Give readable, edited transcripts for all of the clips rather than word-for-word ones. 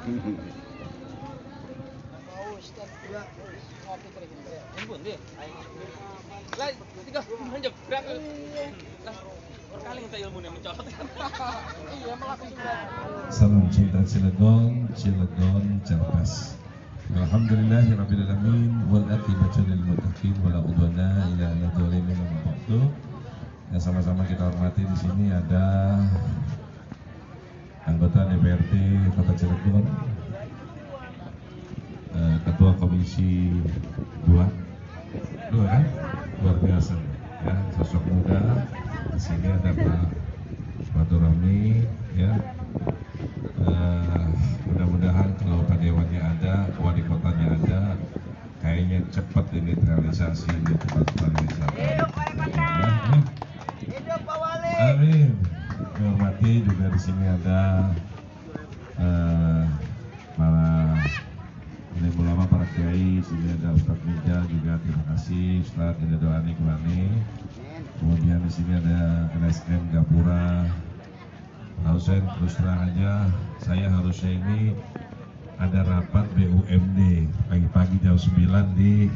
Salam cinta Cilegon, Cilegon cerdas. Alhamdulillahirrabbilalamin wal aqibatu lil muttaqin wala udwana illa 'alal zalimin. Yang sama-sama kita hormati di sini ada anggota DPRD Kota Cilegon, Ketua Komisi 2 kan? Luar biasa ya, sosok muda. Di sini ada Pak Rami ya. Mudah-mudahan kalau Pak Dewannya ada, wali kotanya ada, kayaknya cepat ini realisasi di tempat-tempat wisata. Hidup Pak Wali. Amin. Dihormati juga di sini ada para ulama, para kiai, sini ada Ustadz Mija juga, terima kasih Ustadz, ini doa nih. Kemudian di sini ada LSM Gapura. Harusnya terus terang aja, saya harusnya ini ada rapat BUMD pagi-pagi jam 9 di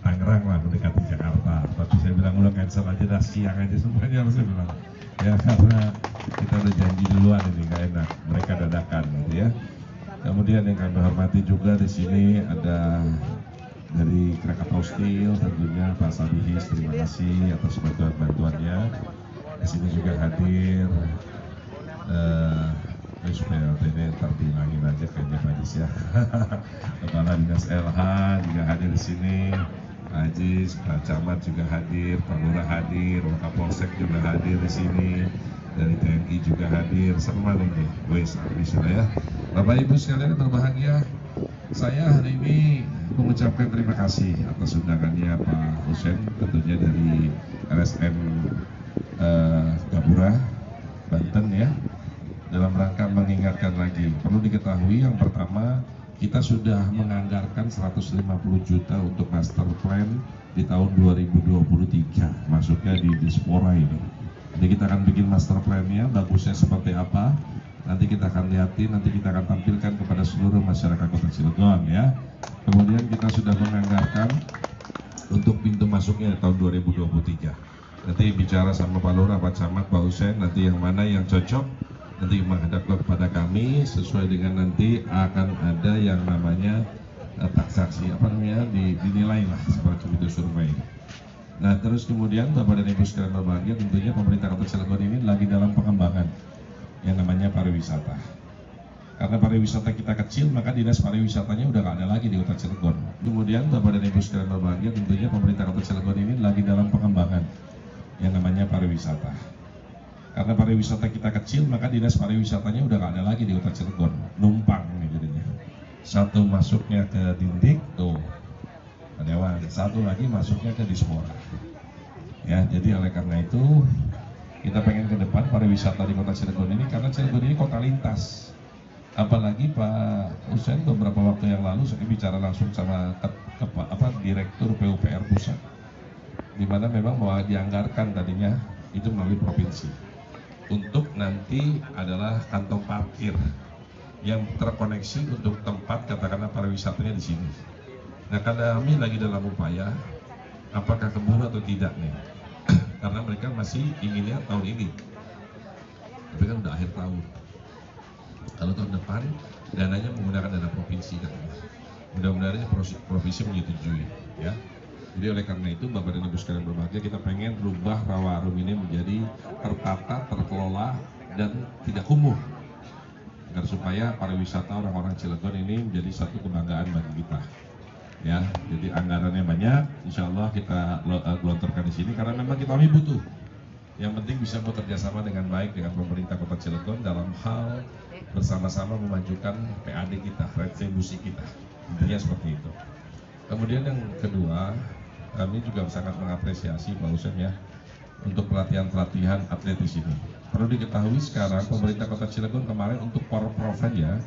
Tangerang lah, mendekati Jakarta. Tapi saya bilang udah cancel aja, dah siang aja semuanya, harusnya bilang ya, karena kita udah janji duluan, ini gak enak, mereka dadakan gitu ya. Kemudian yang kami hormati juga di sini ada dari Krakatau Steel, tentunya Pak Sabihis, terima kasih atas bantuannya. Di sini juga hadir supaya ini ntar dihilangin aja kayaknya Pak Ajis ya. Kepala Dinas LH juga hadir di sini, Pak Ajis, Pak Camat juga hadir, Pak Lurah hadir, Pak Kapolsek juga hadir di sini, dari TNI juga hadir, semua nih, wes habis ya. Bapak Ibu sekalian yang berbahagia, saya hari ini mengucapkan terima kasih atas undangannya Pak Hussein, tentunya dari LSM Gapura, Banten ya. Dalam rangka mengingatkan lagi, perlu diketahui yang pertama, kita sudah menganggarkan 150 juta untuk master plan di tahun 2023, masuknya di Dispora ini. Jadi kita akan bikin master plan-nya, bagusnya seperti apa, nanti kita akan lihatin, nanti kita akan tampilkan kepada seluruh masyarakat Kota Cilegon ya. Kemudian kita sudah menganggarkan untuk pintu masuknya tahun 2023. Nanti bicara sama Pak Lurah, Pak Camat, Pak Hussein, nanti yang mana yang cocok, nanti menghadap kepada kami sesuai dengan nanti akan ada yang namanya taksasi dinilai lah seperti itu survei. Nah terus kemudian Bapak dan Ibu sekalian berbahagia, tentunya pemerintah Kota Cilegon ini lagi dalam pengembangan yang namanya pariwisata. Karena pariwisata kita kecil, maka dinas pariwisatanya udah gak ada lagi di Kota Cilegon. Kemudian Bapak dan Ibu sekalian berbahagia, tentunya pemerintah Kota Cilegon ini lagi dalam pengembangan yang namanya pariwisata. Karena pariwisata kita kecil, maka dinas pariwisatanya udah gak ada lagi di Kota Cilegon, numpang nih jadinya. Satu masuknya ke Dindik, tuh Pak Dewan, satu lagi masuknya ke Dispora. Ya, jadi oleh karena itu kita pengen ke depan pariwisata di Kota Cilegon ini, karena Cilegon ini kota lintas. Apalagi Pak Hussein beberapa waktu yang lalu saya bicara langsung sama Direktur PUPR Pusat, di mana memang mau dianggarkan tadinya itu melalui provinsi. Untuk nanti adalah kantong parkir yang terkoneksi untuk tempat katakanlah pariwisatanya di sini. Nah, karena kami lagi dalam upaya apakah keburu atau tidak nih, karena mereka masih inginnya tahun ini, tapi kan udah akhir tahun. Kalau tahun depan dananya menggunakan dana provinsi kan, mudah-mudahan provinsi menyetujui ya. Jadi oleh karena itu Bapak dan Ibu sekalian berbahagia, kita pengen rubah Rawa Arum ini menjadi tertata, terkelola, dan tidak kumuh, agar supaya pariwisata orang-orang Cilegon ini menjadi satu kebanggaan bagi kita. Ya, jadi anggarannya banyak, insya Allah kita gelontorkan di sini karena memang kita butuh. Yang penting bisa bekerja sama dengan baik dengan pemerintah Kota Cilegon dalam hal bersama-sama memajukan PAD kita, retribusi kita, intinya seperti itu. Kemudian yang kedua, kami juga sangat mengapresiasi Pak Hussein ya untuk pelatihan atlet di sini. Perlu diketahui sekarang pemerintah Kota Cilegon kemarin untuk Porprov ya,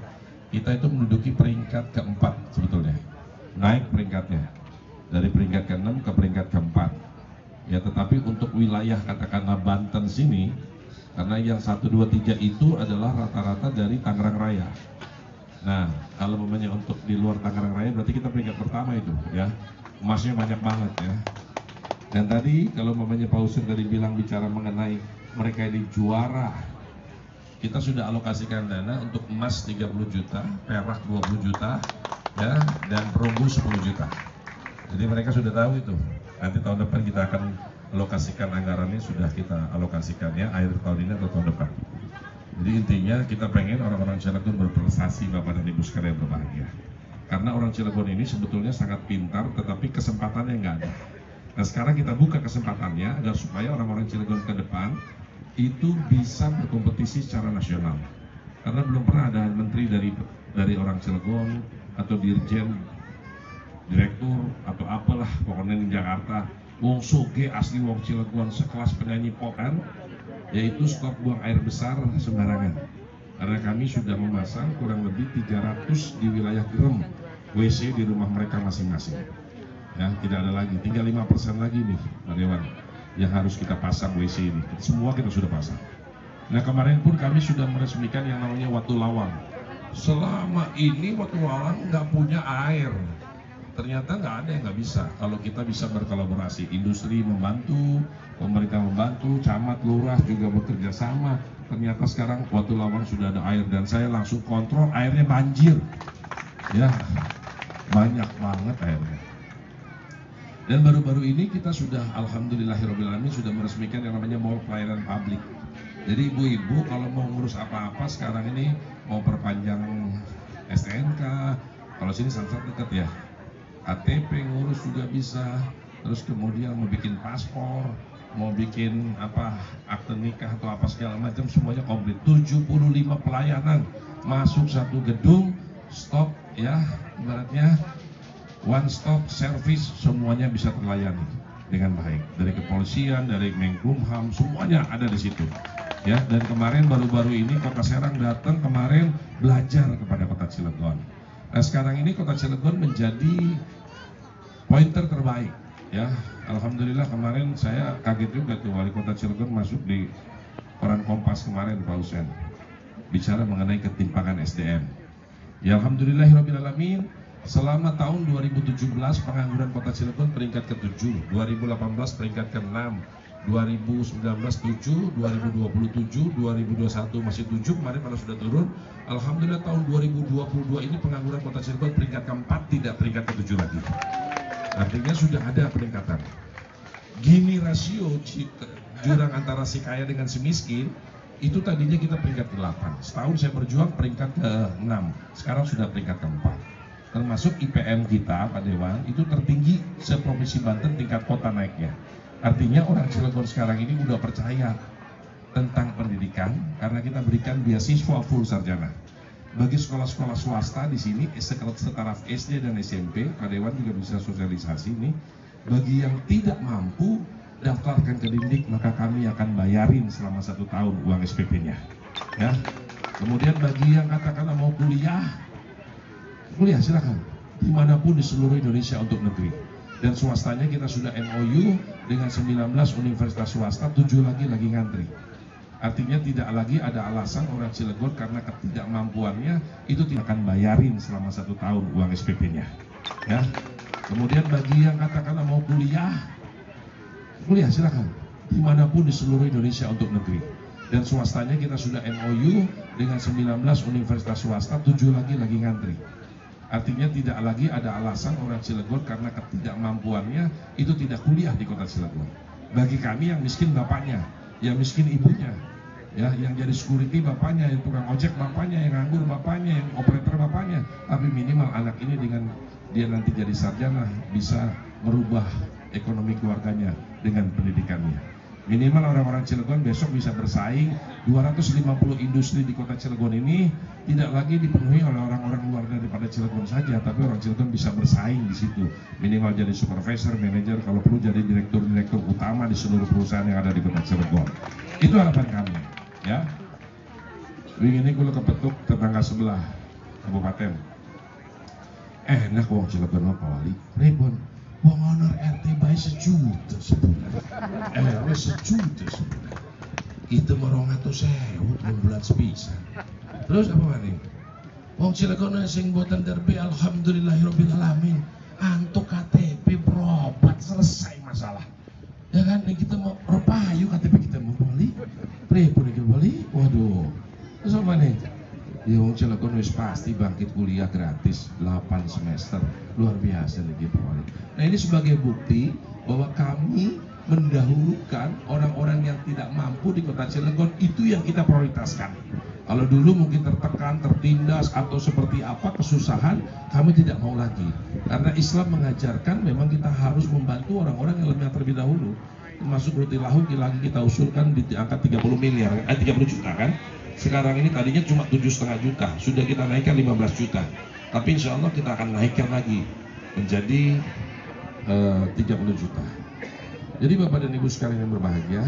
kita itu menduduki peringkat keempat sebetulnya, naik peringkatnya dari peringkat ke-6 ke peringkat ke-4. Ya, tetapi untuk wilayah katakanlah Banten sini, karena yang 1, 2, 3 itu adalah rata-rata dari Tangerang Raya. Nah, kalau namanya untuk di luar Tangerang Raya berarti kita peringkat pertama itu ya. Emasnya banyak banget ya. Dan tadi kalau namanya Pak Usir tadi bilang bicara mengenai mereka ini juara, kita sudah alokasikan dana untuk emas 30 juta, perak 20 juta ya, dan perunggu 10 juta. Jadi mereka sudah tahu itu. Nanti tahun depan kita akan alokasikan anggarannya, sudah kita alokasikan ya, akhir tahun ini atau tahun depan. Jadi intinya kita pengen orang-orang Cilegon berprestasi, Bapak dan Ibu sekalian berbahagia. Karena orang Cilegon ini sebetulnya sangat pintar, tetapi kesempatannya nggak ada. Nah sekarang kita buka kesempatannya agar supaya orang-orang Cilegon ke depan itu bisa berkompetisi secara nasional. Karena belum pernah ada menteri dari orang Cilegon atau dirjen, direktur atau apalah pokoknya di Jakarta. Wong Soge asli wong Cilegon, sekelas penyanyi pop kan, yaitu stok buang air besar sembarangan. Karena kami sudah memasang kurang lebih 300 di wilayah Gerem WC di rumah mereka masing-masing. Ya, tidak ada lagi, tinggal 5% lagi nih, Pak Dewan, yang harus kita pasang WC ini. Semua kita sudah pasang. Nah kemarin pun kami sudah meresmikan yang namanya Watu Lawang. Selama ini Watu Lawang nggak punya air. Ternyata nggak ada yang nggak bisa. Kalau kita bisa berkolaborasi, industri membantu, pemerintah membantu, camat, lurah juga bekerja sama. Ternyata sekarang Watu Lawang sudah ada air dan saya langsung kontrol airnya banjir. Ya, banyak banget airnya. Dan baru-baru ini kita sudah alhamdulillahirobbilalamin sudah meresmikan yang namanya mall pelayanan publik. Jadi ibu-ibu kalau mau ngurus apa-apa sekarang ini mau perpanjang STNK, kalau sini Samsat dekat ya. KTP ngurus juga bisa, terus kemudian mau bikin paspor, mau bikin apa akte nikah atau apa segala macam semuanya komplit. 75 pelayanan masuk satu gedung, stop ya, ibaratnya one stop service, semuanya bisa terlayani dengan baik. Dari kepolisian, dari Menkumham, semuanya ada di situ. Ya, dan kemarin baru-baru ini Kota Serang datang kemarin belajar kepada Kota Cilegon. Nah sekarang ini Kota Cilegon menjadi pointer terbaik ya. Alhamdulillah kemarin saya kaget juga tuh Wali Kota Cilegon masuk di koran Kompas kemarin Pak Husen bicara mengenai ketimpangan SDM. Ya alhamdulillahirobbilalamin, selama tahun 2017 pengangguran Kota Cilegon peringkat ke-7, 2018 peringkat ke-6, 2019 7, 2027, 2021 masih 7, kemarin pada sudah turun. Alhamdulillah tahun 2022 ini pengangguran Kota Cilegon peringkat ke-4, tidak peringkat ke-7 lagi. Artinya sudah ada peningkatan. Gini rasio jurang antara si kaya dengan si miskin, itu tadinya kita peringkat ke-8. Setahun saya berjuang peringkat ke-6, sekarang sudah peringkat ke-4. Termasuk IPM kita, Pak Dewan, itu tertinggi se-Provinsi Banten tingkat kota naiknya. Artinya orang Cilegon sekarang ini udah percaya tentang pendidikan karena kita berikan beasiswa full sarjana. Bagi sekolah-sekolah swasta di sini setaraf SD dan SMP, Pak Dewan juga bisa sosialisasi ini. Bagi yang tidak mampu daftarkan ke Dindik, maka kami akan bayarin selama 1 tahun uang SPP-nya. Ya. Kemudian bagi yang katakanlah mau kuliah silakan dimanapun di seluruh Indonesia untuk negeri. Dan swastanya kita sudah MOU dengan 19 universitas swasta, 7 lagi ngantri. Artinya tidak lagi ada alasan orang Cilegon karena ketidakmampuannya itu tidak akan bayarin selama 1 tahun uang SPP-nya. Ya. Kemudian bagi yang katakanlah mau kuliah silakan dimanapun di seluruh Indonesia untuk negeri. Dan swastanya kita sudah MOU dengan 19 universitas swasta, 7 lagi ngantri. Artinya tidak lagi ada alasan orang Cilegon karena ketidakmampuannya itu tidak kuliah di Kota Cilegon. Bagi kami yang miskin bapaknya, yang miskin ibunya, ya, yang jadi security bapaknya, yang tukang ojek bapaknya, yang nganggur bapaknya, yang operator bapaknya, tapi minimal anak ini dengan dia nanti jadi sarjana bisa merubah ekonomi keluarganya dengan pendidikannya. Minimal orang-orang Cilegon besok bisa bersaing. 250 industri di Kota Cilegon ini tidak lagi dipenuhi oleh orang-orang luar daripada Cilegon saja, tapi orang Cilegon bisa bersaing di situ. Minimal jadi supervisor, manajer, kalau perlu jadi direktur utama di seluruh perusahaan yang ada di Kota Cilegon. Itu harapan kami, ya. Ini kalau kepetuk tetangga sebelah kabupaten. Enak wong Cilegon apa wali? Rebon. Wong honor RT bayi 1 juta sebulan. RW 1 juta sebulan. Kita 200.000 bulan sepisan. Terus apa nih? Wong Cilegon sing buatan derby alhamdulillahirabbil alamin. Antuk KTP berobat selesai masalah. Ya kan nih kita mau repayu KTP kita mau beli. Pripun iki beli? Waduh. Terus apa nih? Ya wong Cilegon wis pasti bangkit kuliah gratis 8 semester. Luar biasa nih kita. Nah, ini sebagai bukti bahwa kami mendahulukan orang-orang yang tidak mampu di Kota Cilegon, itu yang kita prioritaskan. Kalau dulu mungkin tertekan, tertindas atau seperti apa kesusahan, kami tidak mau lagi. Karena Islam mengajarkan memang kita harus membantu orang-orang yang lemah terlebih dahulu. Termasuk roti lahu lagi kita usulkan di angka 30 juta kan. Sekarang ini tadinya cuma 7,5 juta, sudah kita naikkan 15 juta. Tapi insya Allah kita akan naikkan lagi menjadi 30 juta. Jadi Bapak dan Ibu sekalian yang berbahagia,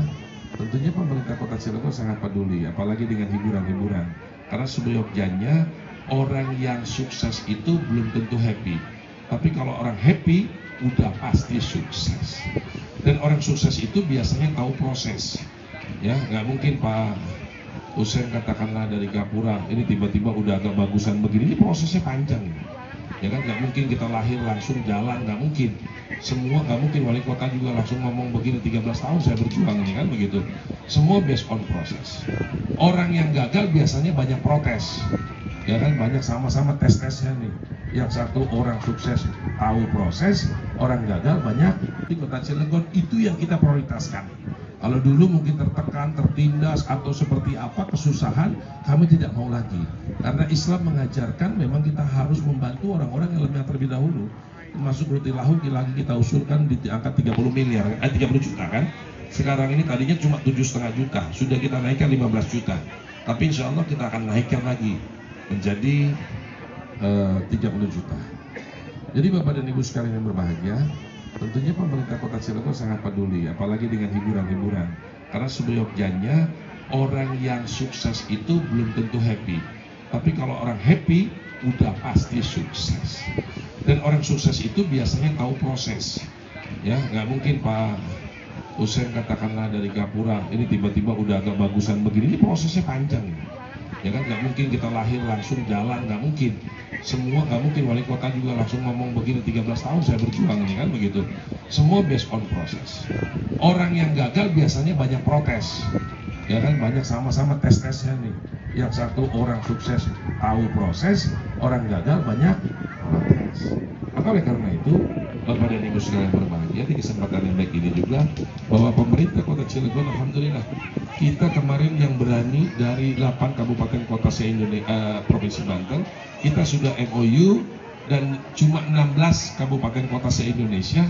tentunya pemerintah Kota Cilegon sangat peduli, apalagi dengan hiburan-hiburan. Karena seyogyanya orang yang sukses itu belum tentu happy. Tapi kalau orang happy, udah pasti sukses. Dan orang sukses itu biasanya tahu proses. Ya, nggak mungkin Pak Hussein katakanlah dari Gapura, ini tiba-tiba udah agak bagusan begini, ini prosesnya panjang. Ya kan, nggak mungkin kita lahir langsung jalan, nggak mungkin. Semua nggak mungkin, wali kota juga langsung ngomong begini 13 tahun saya berjuang ini kan begitu. Semua based on proses. Orang yang gagal biasanya banyak protes. Ya kan, banyak sama-sama tes-tesnya nih. Yang satu orang sukses tahu proses, orang gagal banyak. Di Kota Cilegon itu yang kita prioritaskan. Kalau dulu mungkin tertekan, tertindas atau seperti apa kesusahan, kami tidak mau lagi. Karena Islam mengajarkan memang kita harus membantu orang-orang yang lemah terlebih dahulu. Termasuk roti lahu lagi kita usulkan di angka 30 juta kan. Sekarang ini tadinya cuma 7,5 juta, sudah kita naikkan 15 juta. Tapi insya Allah kita akan naikkan lagi menjadi 30 juta. Jadi Bapak dan Ibu sekalian yang berbahagia, tentunya pemerintah Kota Cilegon sangat peduli, apalagi dengan hiburan-hiburan. Karena seyogyanya orang yang sukses itu belum tentu happy. Tapi kalau orang happy, udah pasti sukses. Dan orang sukses itu biasanya tahu proses. Ya, nggak mungkin Pak Hussein katakanlah dari Gapura, ini tiba-tiba udah agak bagusan begini, ini prosesnya panjang. Ya kan, nggak mungkin kita lahir langsung jalan, nggak mungkin. Semua nggak mungkin, wali kota juga langsung ngomong begini 13 tahun saya berjuang ini kan begitu. Semua based on proses. Orang yang gagal biasanya banyak protes. Ya kan, banyak sama-sama tes-tesnya nih. Yang satu orang sukses tahu proses, orang gagal banyak protes. Maka oleh karena itu, Bapak dan Ibu sekalian berbahagia, di kesempatan yang baik ini juga bahwa pemerintah Kota Cilegon alhamdulillah kita kemarin yang berani dari 8 kabupaten kota se-Indonesia Provinsi Banten, kita sudah MOU dan cuma 16 kabupaten kota se-Indonesia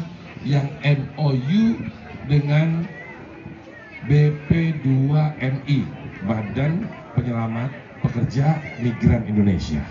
yang MOU dengan BP2MI, Badan Penyelamat Pekerja Migran Indonesia.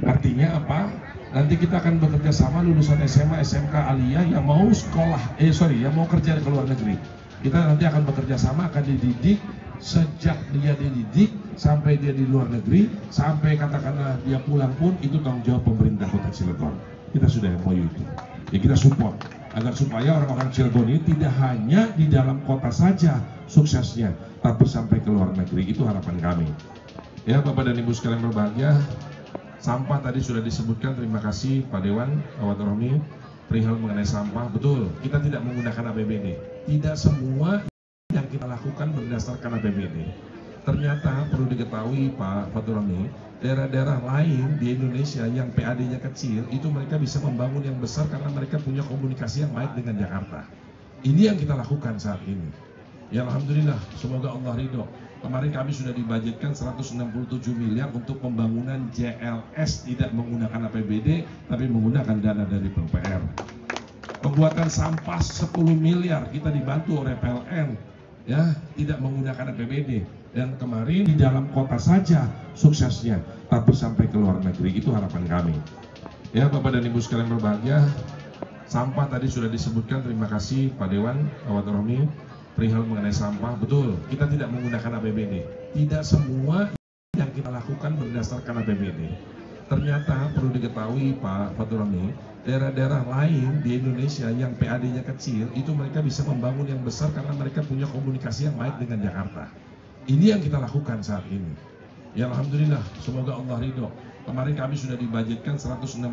Artinya apa? Nanti kita akan bekerja sama lulusan SMA, SMK, Aliyah yang mau yang mau kerja di luar negeri. Kita nanti akan bekerja sama, akan dididik sejak dia dididik sampai dia di luar negeri, sampai katakanlah dia pulang pun itu tanggung jawab pemerintah Kota Cilegon. Kita sudah MOU itu. Ya kita support agar supaya orang-orang Cilegon ini tidak hanya di dalam kota saja suksesnya, tapi sampai ke luar negeri. Itu harapan kami. Ya Bapak dan Ibu sekalian berbahagia, sampah tadi sudah disebutkan, terima kasih Pak Dewan, Pak Romi, perihal mengenai sampah. Betul, kita tidak menggunakan APBD. Tidak semua yang kita lakukan berdasarkan APBD. Ternyata perlu diketahui Pak Romi, daerah-daerah lain di Indonesia yang PAD-nya kecil, itu mereka bisa membangun yang besar karena mereka punya komunikasi yang baik dengan Jakarta. Ini yang kita lakukan saat ini. Ya alhamdulillah, semoga Allah ridho. Kemarin kami sudah dibudgetkan 167 miliar untuk pembangunan JLS, tidak menggunakan APBD tapi menggunakan dana dari PUPR. Pembuatan sampah 10 miliar kita dibantu oleh PLN, ya, tidak menggunakan APBD. Dan kemarin di dalam kota saja suksesnya, tapi sampai ke luar negeri. Itu harapan kami. Ya Bapak dan Ibu sekalian berbahagia, sampah tadi sudah disebutkan, terima kasih Pak Dewan, Pak Romi, perihal mengenai sampah. Betul, kita tidak menggunakan APBD. Tidak semua yang kita lakukan berdasarkan APBD. Ternyata perlu diketahui Pak Romi, daerah-daerah lain di Indonesia yang PAD-nya kecil, itu mereka bisa membangun yang besar karena mereka punya komunikasi yang baik dengan Jakarta. Ini yang kita lakukan saat ini. Ya alhamdulillah, semoga Allah ridho. Kemarin kami sudah dibudgetkan 167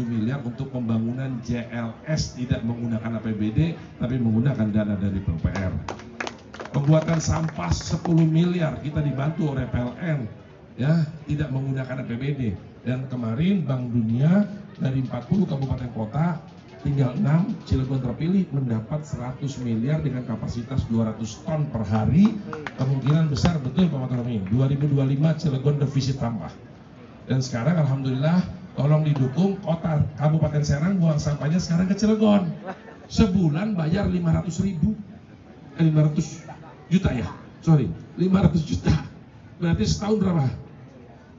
miliar untuk pembangunan JLS, tidak menggunakan APBD tapi menggunakan dana dari PUPR. Pembuatan sampah 10 miliar kita dibantu oleh PLN, ya, tidak menggunakan APBD. Dan kemarin Bank Dunia dari 40 kabupaten kota tinggal 6 Cilegon terpilih mendapat 100 miliar dengan kapasitas 200 ton per hari. Kemungkinan besar betul Pak Matromi 2025 Cilegon defisit sampah. Dan sekarang alhamdulillah tolong didukung kota Kabupaten Serang buang sampahnya sekarang ke Cilegon. Sebulan bayar 500 juta ya. Sorry, 500 juta. Berarti setahun berapa?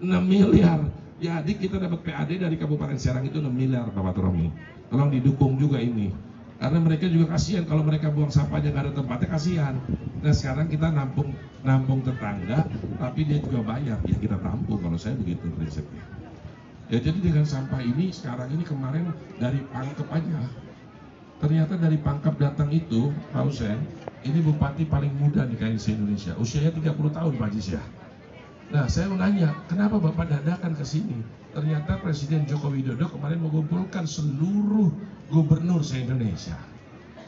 6 miliar. Jadi kita dapat PAD dari Kabupaten Serang itu 6 miliar Pak Matromi. Tolong didukung juga ini. Karena mereka juga kasihan kalau mereka buang sampahnya nggak ada tempatnya, kasihan. Nah sekarang kita nampung tetangga, tapi dia juga bayar, ya kita tampung. Kalau saya begitu prinsipnya. Ya jadi dengan sampah ini sekarang ini kemarin dari Pangkep aja, ternyata dari Pangkep datang itu, Pak Hussein, ini bupati paling muda di KNC Indonesia, usianya 30 tahun Pak Jis ya. Nah saya mau nanya, kenapa Bapak dadakan ke sini? Ternyata Presiden Joko Widodo kemarin mengumpulkan seluruh gubernur se-Indonesia.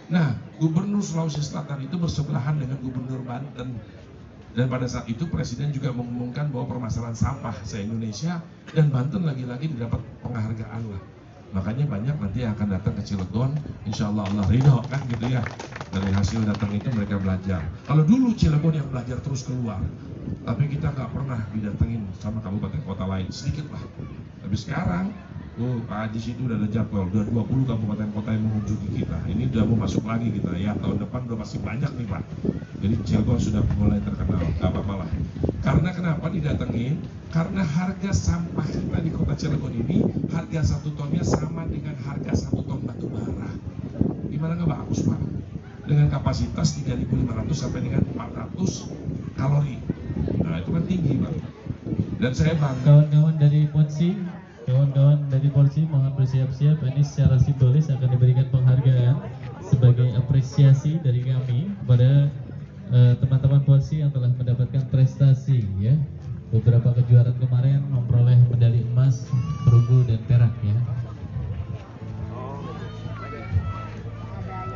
Nah, Gubernur Sulawesi Selatan itu bersebelahan dengan Gubernur Banten. Dan pada saat itu Presiden juga mengumumkan bahwa permasalahan sampah se-Indonesia dan Banten lagi-lagi didapat penghargaan lah. Makanya banyak nanti yang akan datang ke Cilegon, insya Allah Allah ridho kan gitu ya. Dari hasil datang itu mereka belajar. Kalau dulu Cilegon yang belajar terus keluar, tapi kita nggak pernah didatengin sama kabupaten kota lain, sedikit lah. Tapi sekarang, Pak Ajis itu udah ada jadwal, udah 20 kabupaten kota yang mengunjungi kita. Ini udah mau masuk lagi kita ya, tahun depan udah pasti banyak nih Pak. Jadi Cilegon sudah mulai terkenal, nggak apa-apa lah. Karena kenapa didatengin? Karena harga sampah kita di kota Cilegon ini, harga 1 tonnya sama dengan harga 1 ton batu bara. Gimana nggak bagus Pak? Dengan kapasitas 3.500 sampai dengan 400 kalori. Nah itu kan tinggi Pak. Dan saya bangga. Kawan-kawan dari Polisi mohon bersiap-siap, ini secara simbolis akan diberikan penghargaan sebagai apresiasi dari kami kepada teman-teman Polisi yang telah mendapatkan prestasi ya. Beberapa kejuaraan kemarin memperoleh medali emas, perunggu dan perak ya.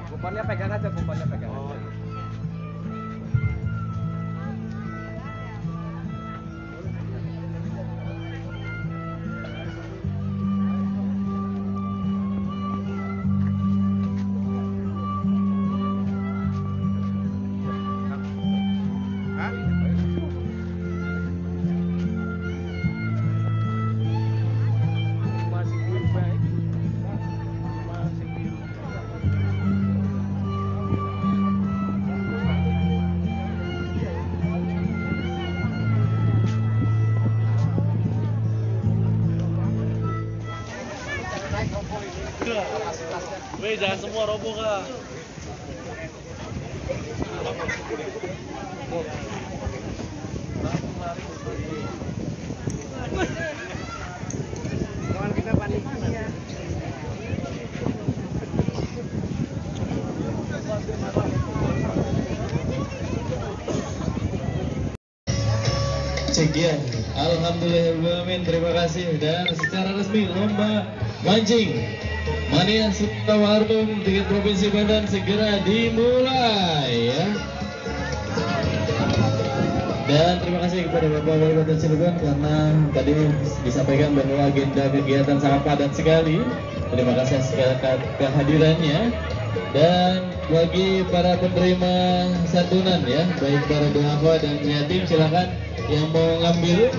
Umpannya pegang aja, umpannya pegang aja. Weh, jangan semua roboh kak. Kawan kita panik. Sekian, alhamdulillah, terima kasih. Dan secara resmi lomba mancing Mania Suka Warung tingkat Provinsi Banten segera dimulai ya. Dan terima kasih kepada Bapak Wali Kota Cilegon karena tadi disampaikan bahwa agenda kegiatan sangat padat sekali. Terima kasih segala kehadirannya. Dan bagi para penerima santunan ya, baik para doawa dan yatim, silakan yang mau ngambil